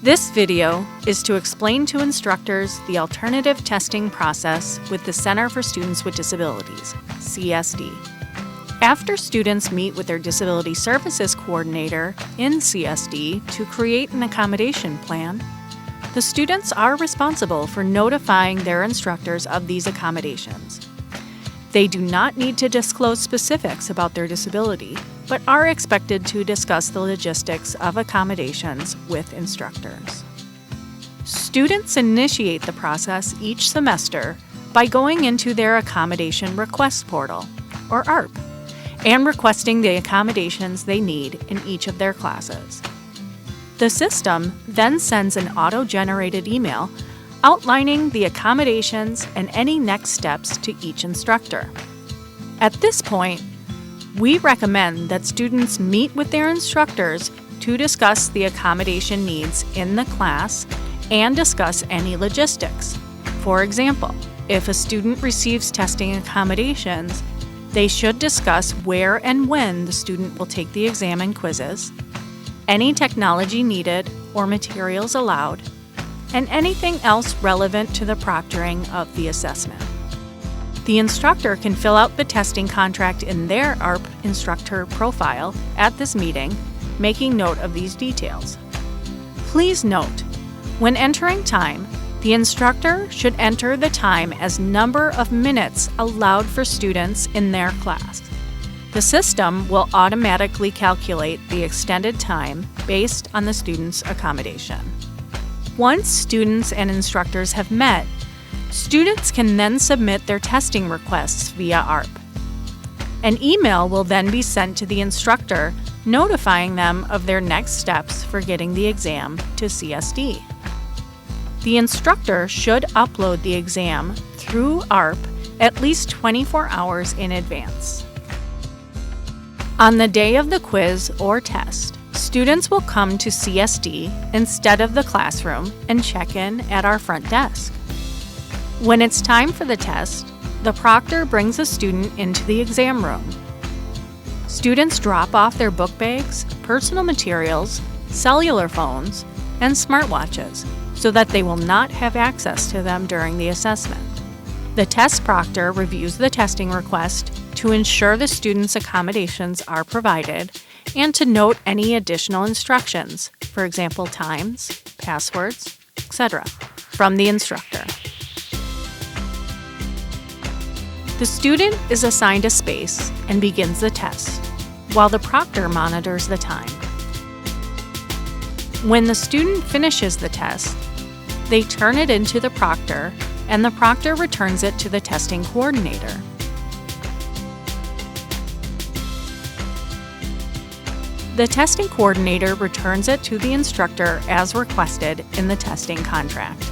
This video is to explain to instructors the alternative testing process with the Center for Students with Disabilities, CSD. After students meet with their Disability Services Coordinator in CSD to create an accommodation plan, the students are responsible for notifying their instructors of these accommodations. They do not need to disclose specifics about their disability, but are expected to discuss the logistics of accommodations with instructors. Students initiate the process each semester by going into their Accommodation Request Portal, or ARP, and requesting the accommodations they need in each of their classes. The system then sends an auto-generated email outlining the accommodations and any next steps to each instructor. At this point, we recommend that students meet with their instructors to discuss the accommodation needs in the class and discuss any logistics. For example, if a student receives testing accommodations, they should discuss where and when the student will take the exam and quizzes, any technology needed or materials allowed, and anything else relevant to the proctoring of the assessment. The instructor can fill out the testing contract in their ARP instructor profile at this meeting, making note of these details. Please note, when entering time, the instructor should enter the time as number of minutes allowed for students in their class. The system will automatically calculate the extended time based on the student's accommodation. Once students and instructors have met, students can then submit their testing requests via ARP. An email will then be sent to the instructor notifying them of their next steps for getting the exam to CSD. The instructor should upload the exam through ARP at least 24 hours in advance. On the day of the quiz or test, students will come to CSD instead of the classroom and check in at our front desk. When it's time for the test, the proctor brings a student into the exam room. Students drop off their book bags, personal materials, cellular phones, and smartwatches so that they will not have access to them during the assessment. The test proctor reviews the testing request to ensure the student's accommodations are provided and to note any additional instructions, for example, times, passwords, etc., from the instructor. The student is assigned a space and begins the test, while the proctor monitors the time. When the student finishes the test, they turn it into the proctor, and the proctor returns it to the testing coordinator. The testing coordinator returns it to the instructor as requested in the testing contract.